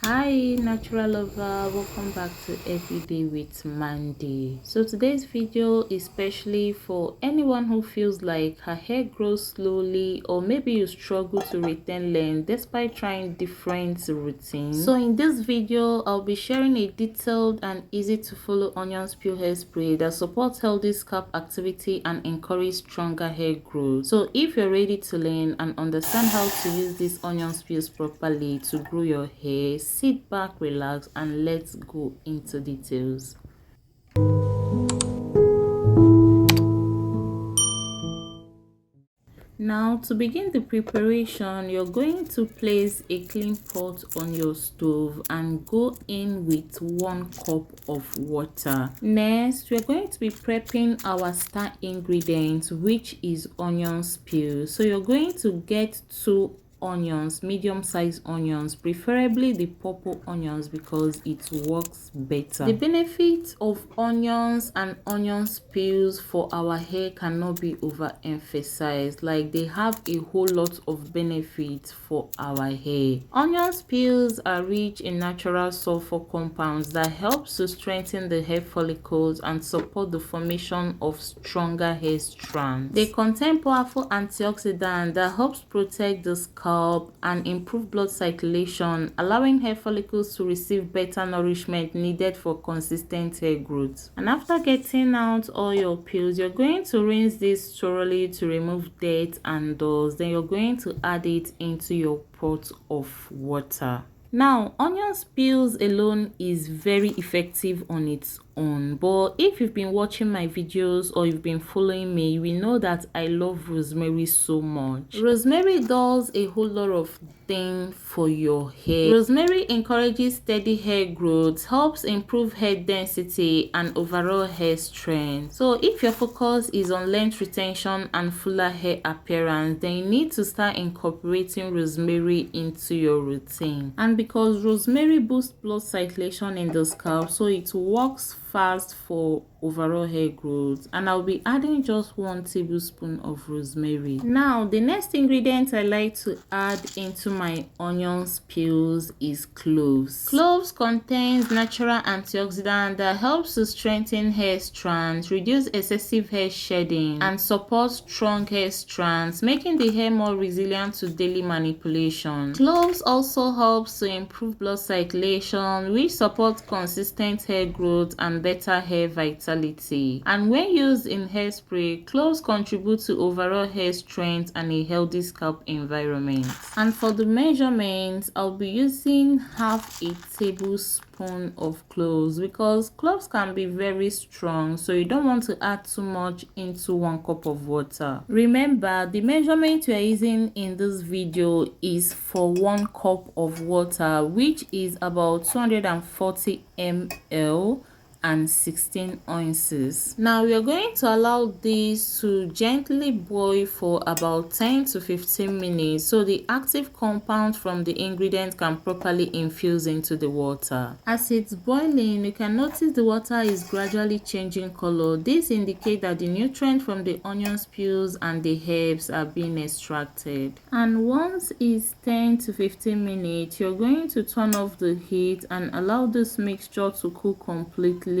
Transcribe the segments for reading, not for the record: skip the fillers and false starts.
Hi natural lover, welcome back to Everyday with Mandy. So today's video is especially for anyone who feels like her hair grows slowly, or maybe you struggle to retain length despite trying different routines. So in this video I'll be sharing a detailed and easy to follow onion peel hairspray that supports healthy scalp activity and encourages stronger hair growth. So if you're ready to learn and understand how to use these onion peels properly to grow your hair, sit back, relax, and let's go into details. Now to begin the preparation, you're going to place a clean pot on your stove and go in with 1 cup of water. Next, we're going to be prepping our star ingredients, which is onion peel. So you're going to get 2 onions, medium-sized onions, preferably the purple onions because it works better. The benefits of onions and onion peels for our hair cannot be overemphasized. Like, they have a whole lot of benefits for our hair. Onion peels are rich in natural sulfur compounds that helps to strengthen the hair follicles and support the formation of stronger hair strands. They contain powerful antioxidants that helps protect the scalp and improve blood circulation, allowing hair follicles to receive better nourishment needed for consistent hair growth. And after getting out all your peels, you're going to rinse this thoroughly to remove dirt and dust. Then you're going to add it into your pot of water. Now, onion peels alone is very effective on its own, but if you've been watching my videos or you've been following me, you will know that I love rosemary so much. Rosemary does a whole lot of things for your hair. Rosemary encourages steady hair growth, helps improve hair density and overall hair strength. So if your focus is on length retention and fuller hair appearance, then you need to start incorporating rosemary into your routine. And because rosemary boosts blood circulation in the scalp, so it works fast for overall hair growth, and I'll be adding just 1 tablespoon of rosemary. Now the next ingredient I like to add into my onion peels is cloves. Cloves contains natural antioxidant that helps to strengthen hair strands, reduce excessive hair shedding, and support strong hair strands, making the hair more resilient to daily manipulation. Cloves also helps to improve blood circulation, which supports consistent hair growth and better hair vitality. And when used in hairspray, cloves contribute to overall hair strength and a healthy scalp environment. And for the measurements, I'll be using half a tablespoon of cloves because cloves can be very strong, so you don't want to add too much into 1 cup of water. Remember, the measurement we are using in this video is for 1 cup of water, which is about 240 ml and 16 ounces. Now we are going to allow this to gently boil for about 10 to 15 minutes so the active compound from the ingredient can properly infuse into the water. As it's boiling, you can notice the water is gradually changing color. This indicates that the nutrients from the onion peels and the herbs are being extracted. And once it's 10 to 15 minutes, you're going to turn off the heat and allow this mixture to cool completely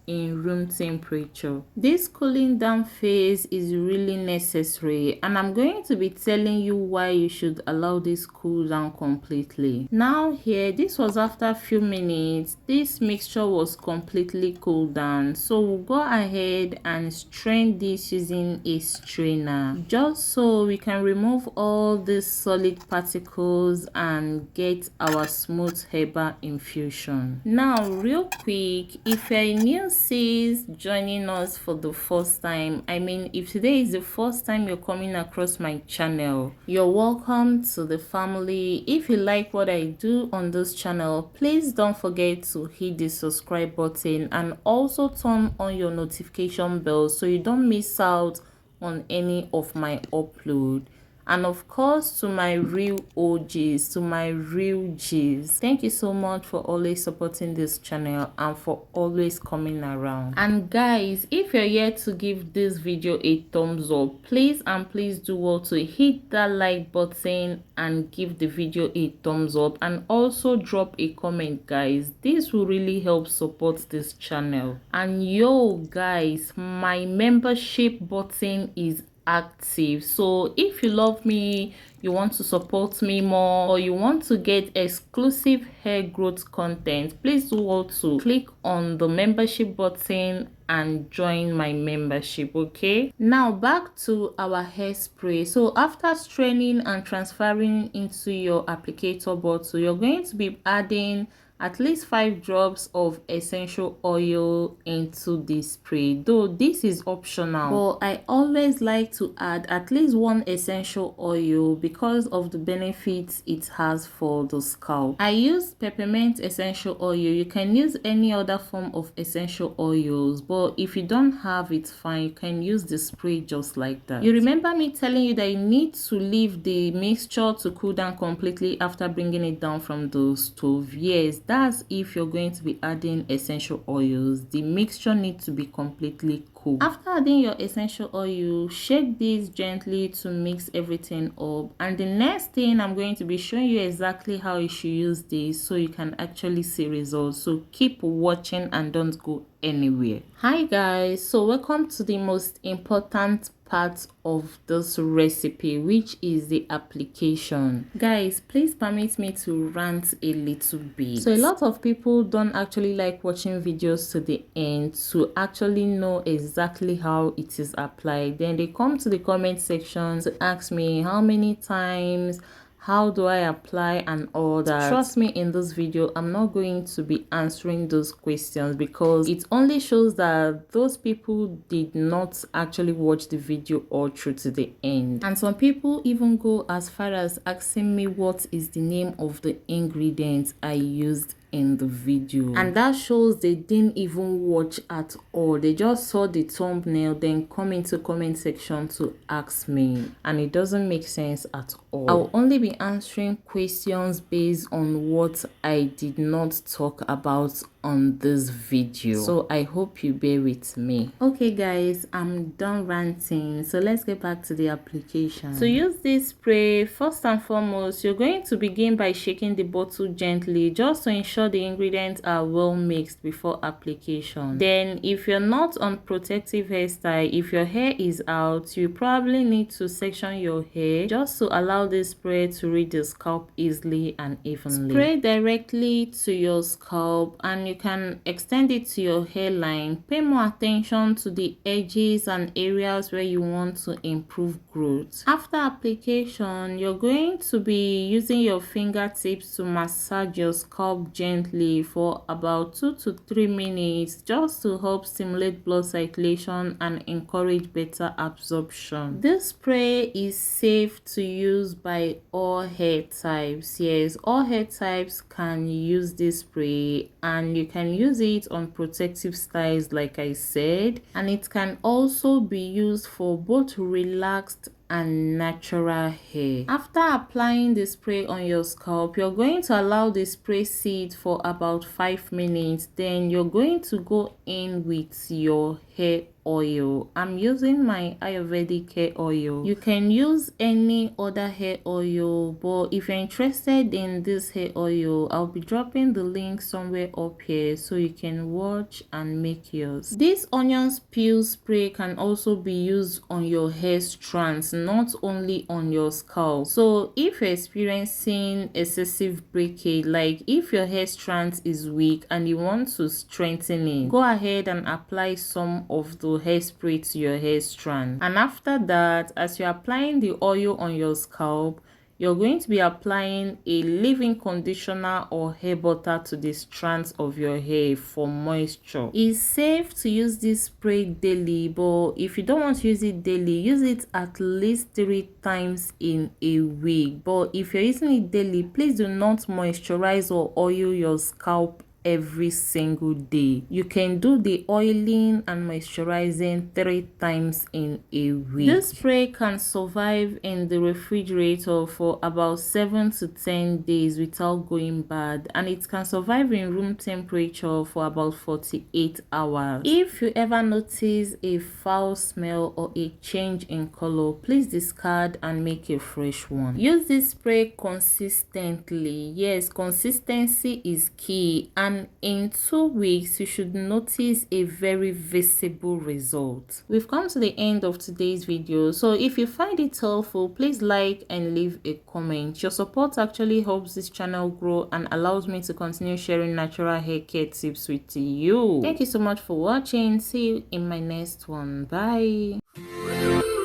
in room temperature. This cooling down phase is really necessary, and I'm going to be telling you why you should allow this cool down completely. Now here, this was after a few minutes. This mixture was completely cooled down, so we'll go ahead and strain this using a strainer, just so we can remove all these solid particles and get our smooth herbal infusion. Now real quick, if you're a new sis joining us for the first time, if today is the first time you're coming across my channel, you're welcome to the family. If you like what I do on this channel, please don't forget to hit the subscribe button and also turn on your notification bell so you don't miss out on any of my upload. And of course, to my real OGs, to my real G's, thank you so much for always supporting this channel and for always coming around. And guys, if you're yet to give this video a thumbs up, please and please do well to hit that like button and give the video a thumbs up, and also drop a comment, guys. This will really help support this channel. And yo guys, my membership button is active, so if you love me, you want to support me more, or you want to get exclusive hair growth content, please do well to click on the membership button and join my membership. Okay, now back to our hairspray. So after straining and transferring into your applicator bottle, you're going to be adding at least 5 drops of essential oil into this spray, though this is optional, but I always like to add at least 1 essential oil because of the benefits it has for the scalp. I use peppermint essential oil. You can use any other form of essential oils, but if you don't have it, fine, you can use the spray just like that. You remember me telling you that you need to leave the mixture to cool down completely after bringing it down from the stove? Yes, that's if you're going to be adding essential oils. The mixture needs to be completely cool. After adding your essential oil, shake this gently to mix everything up, and the next thing I'm going to be showing you exactly how you should use this so you can actually see results. So keep watching and don't go anywhere. Hi guys, so welcome to the most important part of this recipe, which is the application. Guys, please permit me to rant a little bit. So a lot of people don't actually like watching videos to the end to actually know exactly how it is applied. Then they come to the comment section to ask me how many times, how do I apply, and all that. Trust me, in this video I'm not going to be answering those questions because it only shows that those people did not actually watch the video all through to the end. And some people even go as far as asking me what is the name of the ingredients I used in the video, and that shows they didn't even watch at all. They just saw the thumbnail, then come into comment section to ask me, and it doesn't make sense at all. I'll only be answering questions based on what I did not talk about on this video, so I hope you bear with me. Okay guys, I'm done ranting, so let's get back to the application. To use this spray, first and foremost, you're going to begin by shaking the bottle gently just to ensure the ingredients are well mixed before application. Then if you're not on protective hairstyle, if your hair is out, you probably need to section your hair just to allow this spray to reach the scalp easily and evenly. Spray directly to your scalp, and you can extend it to your hairline. Pay more attention to the edges and areas where you want to improve growth. After application, you're going to be using your fingertips to massage your scalp gently for about 2 to 3 minutes just to help stimulate blood circulation and encourage better absorption. This spray is safe to use by all hair types. Yes, all hair types can use this spray, and you can use it on protective styles like I said, and it can also be used for both relaxed and natural hair. After applying the spray on your scalp, you're going to allow the spray sit for about 5 minutes. Then you're going to go in with your hair oil. I'm using my Ayurvedic hair oil. You can use any other hair oil, but if you're interested in this hair oil, I'll be dropping the link somewhere up here so you can watch and make yours. This onion peel spray can also be used on your hair strands, not only on your scalp. So if you're experiencing excessive breakage, like if your hair strand is weak and you want to strengthen it, go ahead and apply some of the hairspray to your hair strand. And after that, as you're applying the oil on your scalp, you're going to be applying a leave-in conditioner or hair butter to the strands of your hair for moisture. It's safe to use this spray daily, but if you don't want to use it daily, use it at least 3 times in a week. But if you're using it daily, please do not moisturize or oil your scalp every single day. You can do the oiling and moisturizing 3 times in a week. This spray can survive in the refrigerator for about 7 to 10 days without going bad, and it can survive in room temperature for about 48 hours. If you ever notice a foul smell or a change in color, please discard and make a fresh one. Use this spray consistently. Yes, consistency is key, and in 2 weeks you should notice a very visible result. We've come to the end of today's video, so if you find it helpful, please like and leave a comment. Your support actually helps this channel grow and allows me to continue sharing natural hair care tips with you. Thank you so much for watching. See you in my next one. Bye.